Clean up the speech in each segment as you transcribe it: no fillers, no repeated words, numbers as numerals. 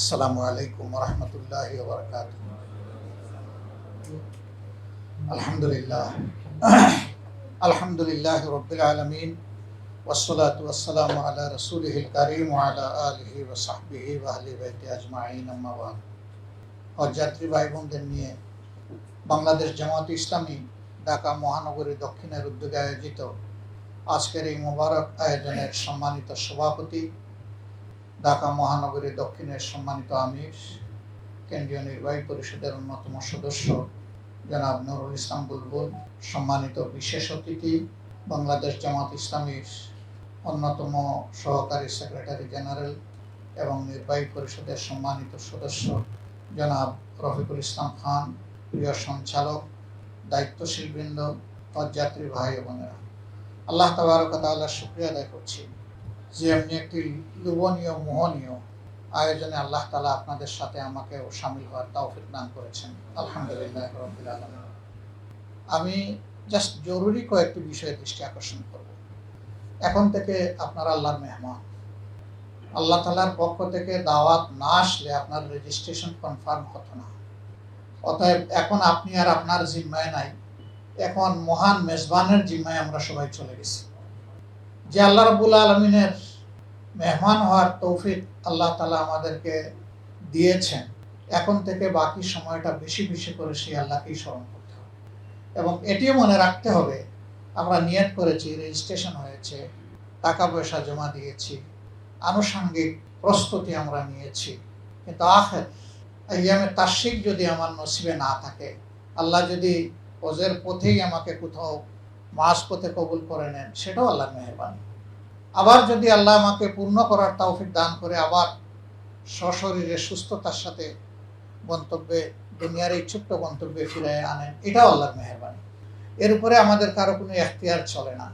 আসসালামু আলাইকুম রহমতুল্লাহি ওয়া বারাকাতুহু। আলহামদুলিল্লাহ আলহামদুলিল্লাহি রাব্বিল আলামিন ওয়াসসালাতু ওয়াসসালামু আলা রাসূলিহিল কারীম ওয়া আলা আলিহি ওয়া সাহবিহি ওয়া আহলি বাইতি আজমাইন, আম্মা বাদ। হজযাত্রী ভাই বোনদের নিয়ে বাংলাদেশ জামায়াতে ইসলামী ঢাকা মহানগরী দক্ষিণের উদ্যোগে আয়োজিত আজকের এই মোবারক আয়োজনের সম্মানিত সভাপতি, ঢাকা মহানগরী দক্ষিণের সম্মানিত আমির, কেন্দ্রীয় নির্বাহী পরিষদের অন্যতম সদস্য জনাব নুরুল ইসলাম বুলবুল, সম্মানিত বিশেষ অতিথি বাংলাদেশ জামায়াত ইসলামীর অন্যতম সহকারী সেক্রেটারি জেনারেল এবং নির্বাহী পরিষদের সম্মানিত সদস্য জনাব রফিকুল ইসলাম খান, প্রিয় সঞ্চালক, দায়িত্বশীল বৃন্দ, হজযাত্রী ভাই বোনেরা, আল্লাহ তাবারক ওয়া তাআলার শুকরিয়া আদায় করছি যে এমনি একটি লোভনীয় মোহনীয় আয়োজনে আল্লাহ তাআলা আপনাদের সাথে আমাকেও শামিল হওয়ার তৌফিক দান করেছেন। আলহামদুলিল্লাহ রাব্বিল আলামিন। আমি জাস্ট জরুরি কয়েকটি বিষয়ে দৃষ্টি আকর্ষণ করব। এখন থেকে আপনারা আল্লাহর মেহমান। আল্লাহ তাআলার পক্ষ থেকে দাওয়াত না আসলে আপনার রেজিস্ট্রেশন কনফার্ম হতো না। অতএব এখন আপনি আর আপনার জিম্মায় নাই, এখন মহান মেজবানের জিম্মায় আমরা সবাই চলে গেছি। যে আল্লাহ রাব্বুল আলামিনের মেহমান হওয়ার তৌফিক আল্লাহ তাআলা আমাদেরকে দিয়েছেন, এখন থেকে বাকি সময়টা বেশি বেশি করে সেই আল্লাহকেই স্মরণ করতে হবে। এবং এটিও মনে রাখতে হবে, আমরা নিয়ত করেছি, রেজিস্ট্রেশন হয়েছে, টাকা পয়সা জমা দিয়েছি, আনুষঙ্গিক প্রস্তুতি আমরা নিয়েছি, কিন্তু আখির আইয়ামে তাশরিক যদি আমার নসিবে না থাকে, আল্লাহ যদি হজের পথেই আমাকে কোথাও মাঝ পথে কবুল করে নেন, সেটাও আল্লাহর মেহেরবানি। আবার যদি আল্লাহ আমাকে পূর্ণ করার তৌফিক দান করে আবার সশরীরে সুস্থতার সাথে গন্তব্যে, দুনিয়ার এই ছোট্ট গন্তব্যে ফিরে আনেন, এটাও আল্লাহর মেহেরবানি। এর উপরে আমাদের কারো কোনো এখতিয়ার চলে না।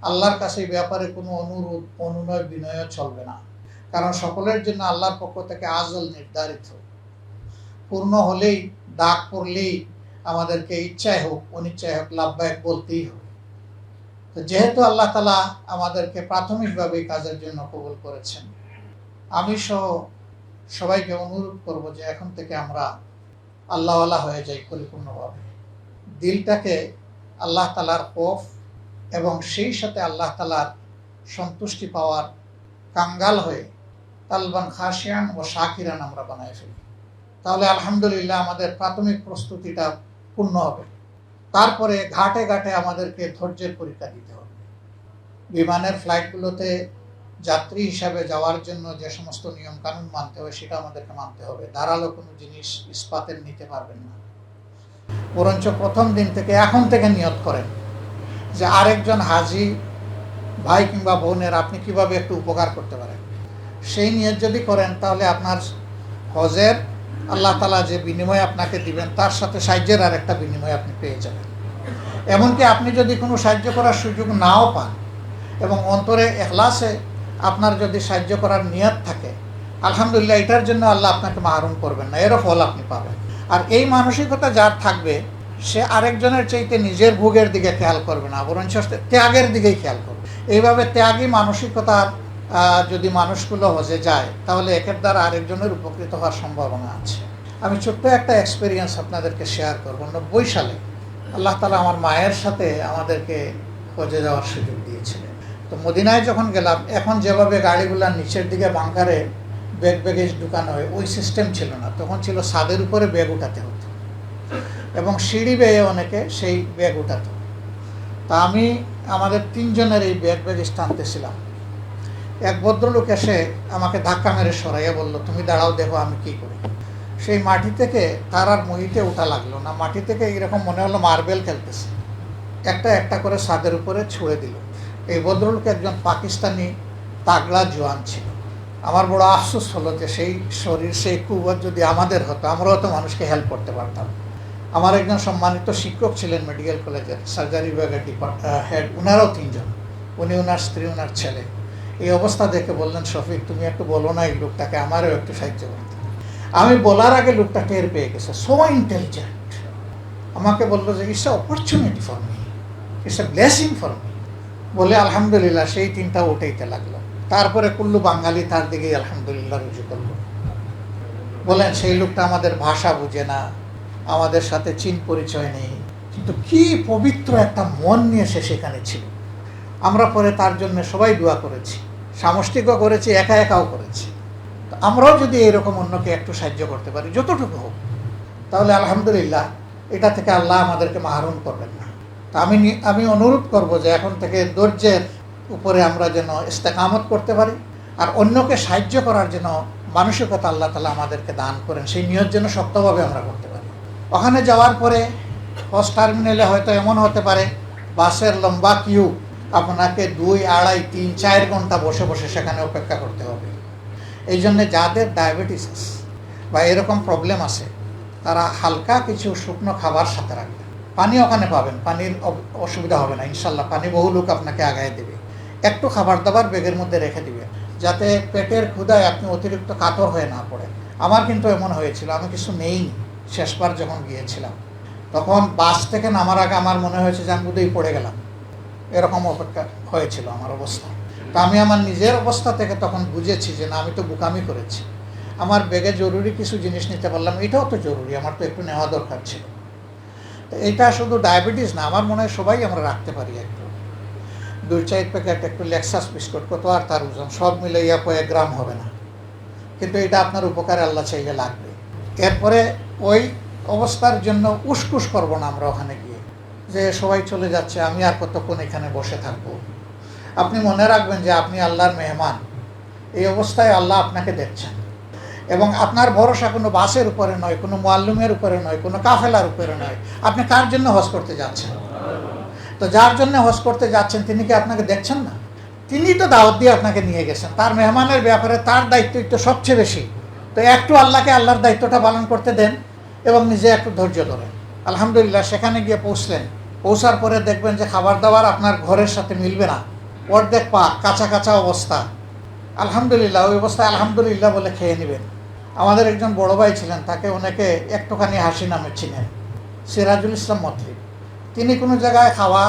আল্লাহর কাছে এই ব্যাপারে কোনো অনুরোধ, অনুনয়, বিনয় চলবে না, কারণ সকলের জন্য আল্লাহর পক্ষ থেকে আজল নির্ধারিত। পূর্ণ হলেই, ডাক পড়লেই আমাদেরকে ইচ্ছায় হোক অনিচ্ছায় হোক লাভবায়ক বলতেই হবে। তো যেহেতু আল্লাহ তাআলা আমাদেরকে প্রাথমিকভাবে এই কাজের জন্য কবুল করেছেন, আমি সহ সবাইকে অনুরোধ করব যে এখন থেকে আমরা আল্লাহওয়ালা হয়ে যাই পরিপূর্ণভাবে। দিলটাকে আল্লাহ তাআলার খৌফ এবং সেই সাথে আল্লাহ তাআলার সন্তুষ্টি পাওয়ার কাঙ্গাল হয়ে কালবান খাশিয়ান ও শাকিরান আমরা বানায় ফেলি। তাহলে আলহামদুলিল্লাহ আমাদের প্রাথমিক প্রস্তুতিটা পূর্ণ হবে। তারপরে ঘাটে ঘাটে আমাদেরকে ধৈর্যের পরীক্ষা দিতে হবে। বিমানের ফ্লাইটগুলোতে যাত্রী হিসাবে যাওয়ার জন্য যে সমস্ত নিয়ম কানুন মানতে হবে, সেটা আমাদেরকে মানতে হবে। ধারালো কোনো জিনিস ইস্পাতের নিতে পারবেন না। বরঞ্চ প্রথম দিন থেকে, এখন থেকে নিয়ত করেন যে আরেকজন হাজি ভাই কিংবা বোনের আপনি কিভাবে একটু উপকার করতে পারেন। সেই নিয়ত যদি করেন, তাহলে আপনার হজের আল্লাহ তাআলা যে বিনিময় আপনাকে দিবেন, তার সাথে সাহায্যের আর একটা বিনিময় আপনি পেয়ে যাবেন। এমনকি আপনি যদি কোনো সাহায্য করার সুযোগ নাও পান এবং অন্তরে এখলাসে আপনার যদি সাহায্য করার নিয়ত থাকে, আলহামদুলিল্লাহ এটার জন্য আল্লাহ আপনাকে মাহরুম করবেন না, এরও ফল আপনি পাবেন। আর এই মানসিকতা যার থাকবে, সে আরেকজনের চাইতে নিজের ভোগের দিকে খেয়াল করবে না, বরঞ্চ ত্যাগের দিকেই খেয়াল করবে। এইভাবে ত্যাগী মানসিকতার যদি মানুষগুলো হজে যায়, তাহলে একের দ্বারা আরেকজনের উপকৃত হওয়ার সম্ভাবনা আছে। আমি ছোট্ট একটা এক্সপিরিয়েন্স আপনাদেরকে শেয়ার করব। 90 সালে আল্লাহ তাআলা আমার মায়ের সাথে আমাদেরকে হজে যাওয়ার সুযোগ দিয়েছিলেন। তো মদিনায় যখন গেলাম, এখন যেভাবে গাড়িগুলোর নিচের দিকে বাংকারে ব্যাগেজ ঢুকানো হয়, ওই সিস্টেম ছিল না। তখন ছিল ছাদের উপরে ব্যাগ উঠাতে হতো এবং সিঁড়ি বেয়ে অনেকে সেই ব্যাগ উঠাতো। তা আমি আমাদের 3 জনের এই ব্যাগেজ টানতেছিলাম। এক ভদ্রলোক এসে আমাকে ধাক্কা মেরে সরাইয়া বলল, তুমি দাঁড়াও, দেখো আমি কি করি। সেই মাটি থেকে তার আর মহিতে ওঠা লাগলো না। মাটি থেকে এরকম মনে হলো মার্বেল খেলতেছে, একটা একটা করে ছাদের উপরে ছুঁড়ে দিল। এই ভদ্রলোক একজন পাকিস্তানি তাগড়া জওয়ান ছিল। আমার বড় আফসোস হলো যে সেই শরীর, সেই কুওয়াত যদি আমাদের হতো, আমরাও হয়তো মানুষকে হেল্প করতে পারতাম। আমার একজন সম্মানিত শিক্ষক ছিলেন মেডিকেল কলেজের, সার্জারি বিভাগের হেড, উনারাও 3 জন, উনি, ওনার স্ত্রী, ওনার ছেলে। এই অবস্থা দেখে বললেন, শফিক তুমি একটু বলো না এই লোকটাকে আমারও একটু সাহায্য করতে। আমি বলার আগে লোকটা টের পেয়ে গেছে, সো ইন্টেলিজেন্ট। আমাকে বললো যে it's a opportunity for me, it's a blessing for me. বলে আলহামদুলিল্লাহ সেই 3টা উঠাইতে লাগলো। তারপরে কুল্লু বাঙালি তার দিকেই আলহামদুলিল্লাহ রুজু করলো। বলেন সেই লোকটা আমাদের ভাষা বুঝে না, আমাদের সাথে চিন পরিচয় নেই, কিন্তু কি পবিত্র একটা মন নিয়ে সে সেখানে ছিল। আমরা পরে তার জন্য সবাই দোয়া করেছি, সামষ্টিকও করেছি, একা একাও করেছি। আমরাও যদি এরকম অন্যকে একটু সাহায্য করতে পারি যতটুকু হোক, তাহলে আলহামদুলিল্লাহ এটা থেকে আল্লাহ আমাদেরকে মাহরুম করবেন না। তা আমি অনুরোধ করব যে এখন থেকে ধৈর্যের উপরে আমরা যেন ইস্তেকামত করতে পারি, আর অন্যকে সাহায্য করার জন্য মানসিকতা আল্লাহ তাআলা আমাদেরকে দান করেন, সেই নিয়ত যেন শক্তভাবে আমরা করতে পারি। ওখানে যাওয়ার পরে হজ টার্মিনালে হয়তো এমন হতে পারে বাসের লম্বা কিউ, আপনাকে 2, 2.5, 3, 4 ঘন্টা বসে বসে সেখানে অপেক্ষা করতে হবে। এই জন্যে যাদের ডায়াবেটিস আছে বা এরকম প্রবলেম আছে, তারা হালকা কিছু শুকনো খাবার সাথে রাখবে। পানি ওখানে পাবেন, পানির অসুবিধা হবে না ইনশাল্লাহ, পানি বহু লোক আপনাকে আগায় দেবে। একটু খাবার দাবার ব্যাগের মধ্যে রেখে দিবে, যাতে পেটের ক্ষুধায় আপনি অতিরিক্ত কাতর হয়ে না পড়েন। আমার কিন্তু এমন হয়েছিল, আমি কিছু নেইনি শেষবার যখন গিয়েছিলাম, তখন বাস থেকে নামার আগে আমার মনে হয়েছে যে আমি বোধহয় পড়ে গেলাম, এরকম অপেক্ষা হয়েছিল আমার অবস্থা। তা আমি আমার নিজের অবস্থা থেকে তখন বুঝেছি যে না, আমি তো বোকামি করেছি। আমার ব্যাগে জরুরি কিছু জিনিস নিতে পারলাম, এটাও তো জরুরি, আমার তো একটু নেওয়া দরকার ছিল। তো এটা শুধু ডায়াবেটিস না, আমার মনে হয় সবাই আমরা রাখতে পারি একটু 2-4 প্যাকেট একটু লেক্সাস বিস্কুট, কত আর তার ওজন, সব মিলে কয়েক গ্রাম হবে না, কিন্তু এটা আপনার উপকারে আল্লাহ চাইলে লাগবে। এরপরে ওই অবস্থার জন্য উসকুস করবো না আমরা ওখানে গিয়ে, যে সবাই চলে যাচ্ছে আমি আর কতক্ষণ এখানে বসে থাকবো। আপনি মনে রাখবেন যে আপনি আল্লাহর মেহমান, এই অবস্থায় আল্লাহ আপনাকে দেখছেন, এবং আপনার ভরসা কোনো বাসের উপরে নয়, কোনো মুআল্লিমের উপরে নয়, কোনো কাফেলার উপরে নয়। আপনি কার জন্য হজ করতে যাচ্ছেন? তো যার জন্য হজ করতে যাচ্ছেন তিনি কি আপনাকে দেখছেন না? তিনি তো দাওয়াত দিয়ে আপনাকে নিয়ে গেছেন, তার মেহমানের ব্যাপারে তার দায়িত্ব তো সবচেয়ে বেশি। তো একটু আল্লাহকে আল্লাহর দায়িত্বটা পালন করতে দেন এবং নিজে একটু ধৈর্য ধরেন। আলহামদুলিল্লাহ সেখানে গিয়ে পৌঁছার পরে দেখবেন যে খাবার দাবার আপনার ঘরের সাথে মিলবে না, অর্ধেক পাক, কাঁচা কাঁচা অবস্থা। আলহামদুলিল্লাহ ওই অবস্থায় আলহামদুলিল্লাহ বলে খেয়ে নেবেন। আমাদের একজন বড় ভাই ছিলেন, তাকে অনেকে একটুখানি হাসি নামে চিনেন, সিরাজুল ইসলাম মতলি। তিনি কোনো জায়গায় খাওয়া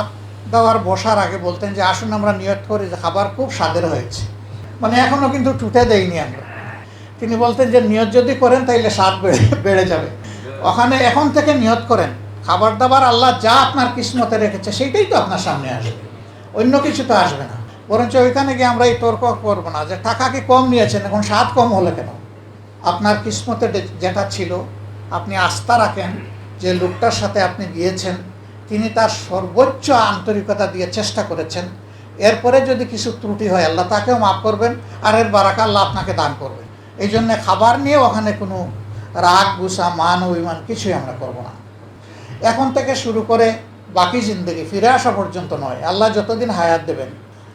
দাওয়ার বসার আগে বলতেন যে আসুন আমরা নিয়ত করি যে খাবার খুব স্বাদের হয়েছে, মানে এখনও কিন্তু টুটে দেয়নি আমরা। তিনি বলতেন যে নিয়ত যদি করেন তাইলে স্বাদ বেড়ে যাবে। ওখানে এখন থেকে নিয়ত করেন, খাবার দাবার আল্লাহ যা আপনার কিসমতে রেখেছে সেইটাই তো আপনার সামনে আসবে, অন্য কিছু তো আসবে না। বরঞ্চ ওইখানে গিয়ে আমরা এই তর্ক করবো না যে টাকা কি কম নিয়েছেন, এখন স্বাদ কম হলে কেন। আপনার কিসমতে যেটা ছিল, আপনি আস্থা রাখেন যে লোকটার সাথে আপনি গিয়েছেন, তিনি তার সর্বোচ্চ আন্তরিকতা দিয়ে চেষ্টা করেছেন। এরপরে যদি কিছু ত্রুটি হয় আল্লাহ তাকেও মাফ করবেন, আর এর বারাকা আল্লাহ আপনাকে দান করবেন। এই জন্যে খাবার নিয়ে ওখানে কোনো রাগ, গুসা, মান, অভিমান কিছুই আমরা করব না। এখন থেকে শুরু করে বাকি জিন্দগি ফিরে আসা পর্যন্ত নয়, আল্লাহ যতদিন হায়াত দেবেন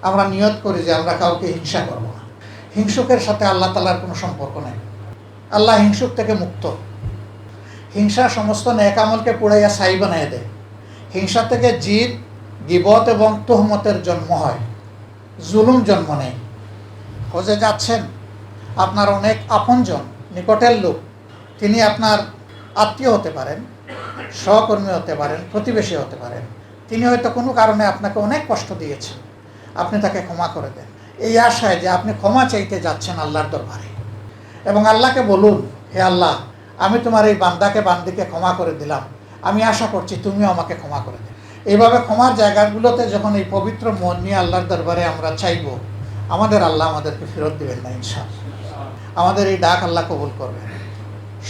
আমরা নিয়ত করি যে আমরা কাউকে হিংসা করব না। হিংসুকের সাথে আল্লাহ তাআলার কোনো সম্পর্ক নেই, আল্লাহ হিংসুক থেকে মুক্ত। হিংসা সমস্ত নেক আমলকে পুড়াইয়া ছাই বানিয়ে দেয়। হিংসা থেকে জিদ, গীবত এবং তোহমতের জন্ম হয়, জুলুম জন্ম নেয়। হজে যাচ্ছেন, আপনার অনেক আপনজন, নিকটের লোক, তিনি আপনার আত্মীয় হতে পারেন, সহকর্মী হতে পারেন, প্রতিবেশী হতে পারেন। তিনি হয়তো কোনো কারণে আপনাকে অনেক কষ্ট দিয়েছেন, আপনি তাকে ক্ষমা করে দেন এই আশায় যে আপনি ক্ষমা চাইতে যাচ্ছেন আল্লাহর দরবারে, এবং আল্লাহকে বলুন, হে আল্লাহ, আমি তোমার এই বান্দিকে ক্ষমা করে দিলাম, আমি আশা করছি তুমিও আমাকে ক্ষমা করে দেবে। এইভাবে ক্ষমার জায়গাগুলোতে যখন এই পবিত্র মন নিয়ে আল্লাহর দরবারে আমরা চাইব, আমাদের আল্লাহ আমাদেরকে ফেরত দেবেন না ইনশাআল্লাহ। আমাদের এই ডাক আল্লাহ কবুল করবেন।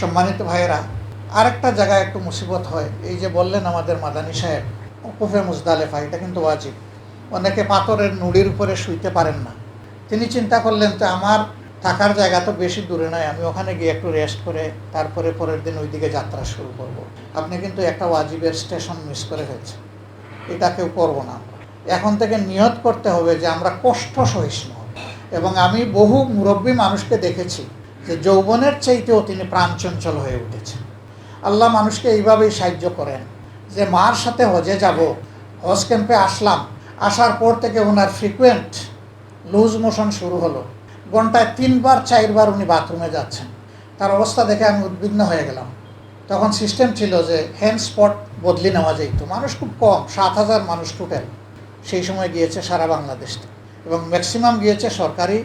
সম্মানিত ভাইয়েরা, আরেকটা জায়গায় একটু মুসিবত হয়, এই যে বললেন আমাদের মাদানী সাহেব উকুফে মুজদালেফা, এটা কিন্তু ওয়াজিব। অনেকে পাথরের নুড়ির উপরে শুইতে পারেন না। তিনি চিন্তা করলেন তো আমার থাকার জায়গা তো বেশি দূরে নয়, আমি ওখানে গিয়ে একটু রেস্ট করে তারপরে পরের দিন ওইদিকে যাত্রা শুরু করব। আপনি কিন্তু একটা ওয়াজিবের স্টেশন মিস করে ফেলছেন, এটা কেউ করবো না। এখন থেকে নিয়ত করতে হবে যে আমরা কষ্ট সহিষ্ণু হব। এবং আমি বহু মুরব্বী মানুষকে দেখেছি যে যৌবনের চাইতেও তিনি প্রাণচঞ্চল হয়ে উঠেছেন। আল্লাহ মানুষকে এইভাবেই সাহায্য করেন যে মার সাথে হজে যাব, হজ ক্যাম্পে আসলাম, আসার পর থেকে ওনার ফ্রিকুয়েন্ট লুজ মোশন শুরু হলো, ঘন্টায় 3-4 বার উনি বাথরুমে যাচ্ছেন। তার অবস্থা দেখে আমি উদ্বিগ্ন হয়ে গেলাম। তখন সিস্টেম ছিল যে হ্যান্ড স্পট বদলি নেওয়া যেত, মানুষ খুব কম, 7,000 মানুষ টোটাল সেই সময় গিয়েছে সারা বাংলাদেশে, এবং ম্যাক্সিমাম গিয়েছে সরকারি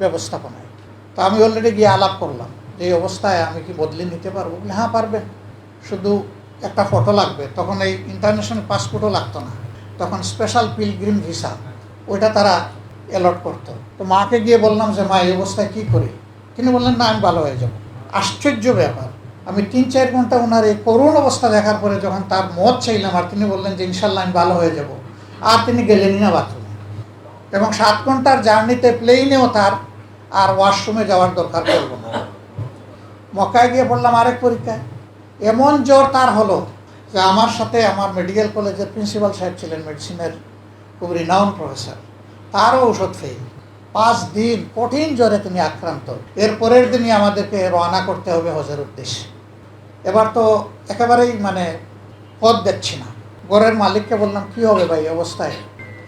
ব্যবস্থাপনায়। তো আমি অলরেডি গিয়ে আলাপ করলাম এই অবস্থায় আমি কি বদলে নিতে পারবো? বলে হ্যাঁ পারবেন, শুধু একটা ফটো লাগবে। তখন এই ইন্টারন্যাশনাল পাসপোর্টও লাগতো না, তখন স্পেশাল পিলগ্রিম ভিসা, ওইটা তারা অ্যালট করতো। তো মাকে গিয়ে বললাম যে মা এই অবস্থায় কী করি? তিনি বললেন না আমি ভালো হয়ে যাব। আশ্চর্য ব্যাপার, আমি 3-4 ঘন্টা ওনার এই করুণ অবস্থা দেখার পরে যখন তার মত চাইলাম, আর তিনি বললেন যে ইনশাল্লাহ আমি ভালো হয়ে যাব, আর তিনি গেলেনই না বাথরুমে। এবং 7 ঘন্টার জার্নিতে প্লেনেও তার আর ওয়াশরুমে যাওয়ার দরকার পড়ল না। মক্কায় গিয়ে পড়লাম আরেক পরীক্ষায়, এমন জ্বর তার হলো যে আমার সাথে আমার মেডিকেল কলেজের প্রিন্সিপাল সাহেব ছিলেন, মেডিসিনের খুব রিনাউন্ড প্রফেসর, তারও ওষুধ ফেল। 5 দিন কঠিন জ্বরে তিনি আক্রান্ত। এর পরের দিনই আমাদেরকে রওনা করতে হবে হজের উদ্দেশ্যে। এবার তো একেবারেই পথ দেখছি না। ঘরের মালিককে বললাম কি হবে ভাই অবস্থায়,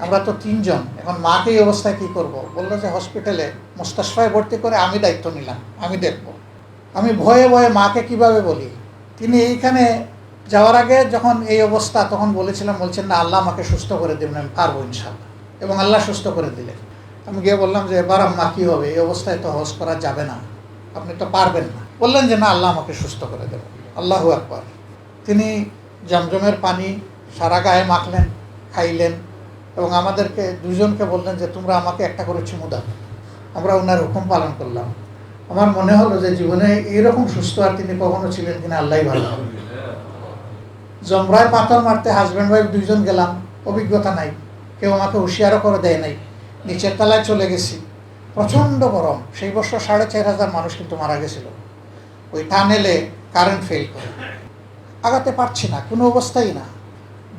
আমরা তো 3 জন, এখন মাকে এই অবস্থায় কী করবো? বললো যে হসপিটালে মুস্তাশফায় ভর্তি করে আমি দায়িত্ব নিলাম, আমি দেখব। আমি ভয়ে ভয়ে মাকে কিভাবে বলি? তিনি এইখানে যাওয়ার আগে যখন এই অবস্থা, তখন বলছেন না আল্লাহ আমাকে সুস্থ করে দেবেন, আমি পারবো ইনশাআল্লাহ। এবং আল্লাহ সুস্থ করে দিলেন। আমি গিয়ে বললাম যে এবার আম্মা কী হবে, এই অবস্থায় তো হজ করা যাবে না, আপনি তো পারবেন না। বললেন যে না আল্লাহ আমাকে সুস্থ করে দেবেন। আল্লাহু আকবার। তিনি জমজমের পানি সারা গায়ে মাখলেন, খাইলেন, এবং আমাদেরকে 2 জনকে বললেন যে তোমরা আমাকে একটা করে চুমু দাও। আমরা ওনার হুকুম পালন করলাম। আমার মনে হলো যে জীবনে এইরকম সুস্থ আর তিনি কখনো ছিলেন কিনা আল্লাহই ভালো। জমরায় পাথর মারতে হাজব্যান্ড ওয়াইফ 2 জন গেলাম, অভিজ্ঞতা নাই, কেউ আমাকে হুঁশিয়ারও করে দেয় নাই। নিচের তলায় চলে গেছি, প্রচণ্ড গরম। সেই বছর 4500 মানুষ কিন্তু মারা গেছিল ওই টানেলে কারেন্ট ফেল করে। আগাতে পারছি না, কোনো অবস্থাই না।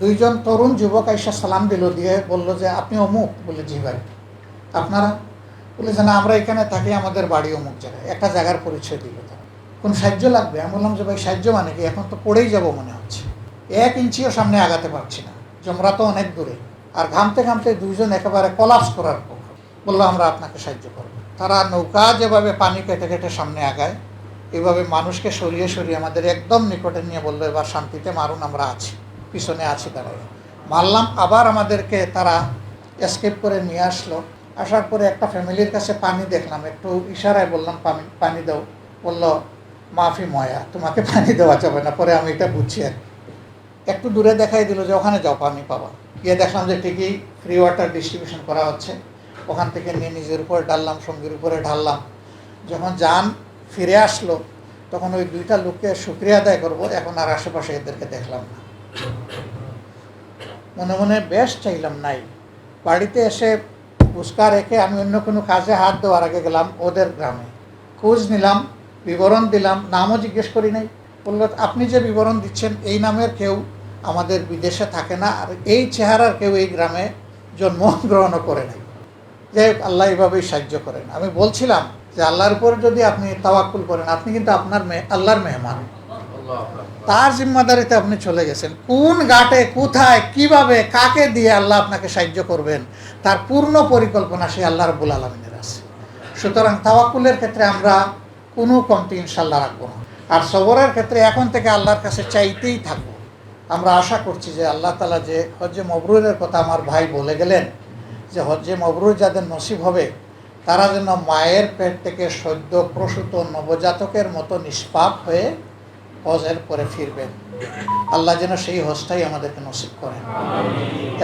2 জন তরুণ যুবক আইসা সালাম দিল, দিয়ে বলল যে আপনি অমুক? বলে জি ভাই। আপনারা? বলে যে না আমরা এখানে থাকি, আমাদের বাড়ি অমুক জায়গায়। একটা জায়গার পরিচয় দিল। তারা কোন সাহায্য লাগবে? আমি বললাম যে ভাই সাহায্য মানে কি, এখন তো পড়েই যাব মনে হচ্ছে, 1 ইঞ্চিও সামনে আগাতে পারছি না, জমরা তো অনেক দূরে। আর ঘামতে ঘামতে 2 জন একেবারে কলাপস করার পর বললো আমরা আপনাকে সাহায্য করবো। তারা নৌকা যেভাবে পানি কেটে কেটে সামনে আগায়, এভাবে মানুষকে সরিয়ে সরিয়ে আমাদের একদম নিকটে নিয়ে বললো এবার শান্তিতে মারুন, আমরা আছি, পিছনে আছি দাঁড়ায়। মারলাম, আবার আমাদেরকে তারা এসকেপ করে নিয়ে আসলো। আসার পরে একটা ফ্যামিলির কাছে পানি দেখলাম, একটু ইশারায় বললাম পানি দাও। বললো মাফি ময়া, তোমাকে পানি দেওয়া যাবে না। পরে আমি এটা বুঝছি আর একটু দূরে দেখাই দিল যে ওখানে যাও পানি পাবা। গিয়ে দেখলাম যে ঠিকই ফ্রি ওয়াটার ডিস্ট্রিবিউশন করা হচ্ছে। ওখান থেকে নিয়ে নিজের উপরে ঢাললাম, সঙ্গীর উপরে ঢাললাম। যখন যান ফিরে আসলো, তখন ওই 2টা লোককে শুকরিয়া আদায় করবো, এখন আর আশেপাশে এদেরকে দেখলাম না। মনে মনে বেশ চাইলাম নাই। বাড়িতে এসে উস্কা রেখে আমি অন্য কোনো কাজে হাত দেওয়ার আগে গেলাম ওদের গ্রামে, খোঁজ নিলাম, বিবরণ দিলাম, নামও জিজ্ঞেস করি নাই। বললো আপনি যে বিবরণ দিচ্ছেন এই নামের কেউ আমাদের বিদেশে থাকে না, আর এই চেহারার কেউ এই গ্রামে জন্মগ্রহণও করে নাই। যাই হোক, আল্লাহ এইভাবেই সাহায্য করেন। আমি বলছিলাম যে আল্লাহর উপর যদি আপনি তাওয়াক্কুল করেন, আপনি কিন্তু আল্লাহর মেহমান, তার জিম্মাদারিতে আপনি চলে গেছেন। কোন ঘাটে, কোথায়, কিভাবে, কাকে দিয়ে আল্লাহ আপনাকে সাহায্য করবেন, তার পূর্ণ পরিকল্পনা সেই আল্লাহ রাব্বুল আলামিনের আছে। সুতরাং তাওয়াক্কুলের ক্ষেত্রে আমরা কোনো কমতি ইনশাল্লাহ রাখবো না। আর সবরের ক্ষেত্রে এখন থেকে আল্লাহর কাছে চাইতেই থাকবো। আমরা আশা করছি যে আল্লাহ তাআলা যে হজ্জে মবরুরের কথা আমার ভাই বলে গেলেন, যে হজ্জে মবরুর যাদের নসিব হবে তারা যেন মায়ের পেট থেকে সদ্য প্রসূত নবজাতকের মতো নিষ্পাপ হয়ে হজের পরে ফিরবেন। আল্লাহ যেন সেই হজটাই আমাদেরকে নসিব করেন,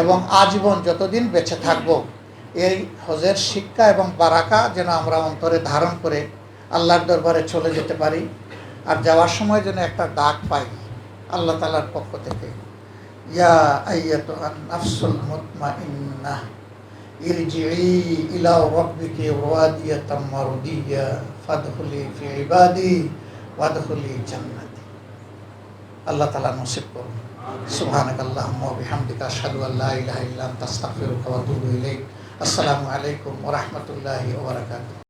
এবং আজীবন যতদিন বেঁচে থাকবো এই হজের শিক্ষা এবং বারাকা যেন আমরা অন্তরে ধারণ করে আল্লাহর দরবারে চলে যেতে পারি। আর যাওয়ার সময় যেন একটা ডাক পাই আল্লাহ তাআলার পক্ষ থেকে, ইয়া আইয়াতুহান নাফসুল মুতমাইন্নাহ ইরজিই ইলা রাব্বিকি রাদিয়াতাম মারদিয়া ফাদখুলি ফি ইবাদি ওয়াদখুলি জান্নাতি। আল্লাহ তাআলা নসিব করুন। সুবহানাকাল্লাহুম্মা ওয়া বিহামদিকা আশহাদু আল্লা ইলাহা ইল্লা আনতা আস্তাগফিরুকা ওয়া আতুবু ইলাইক। আসসালামু আলাইকুম ওয়া রাহমাতুল্লাহি ওয়া বারাকাতুহু।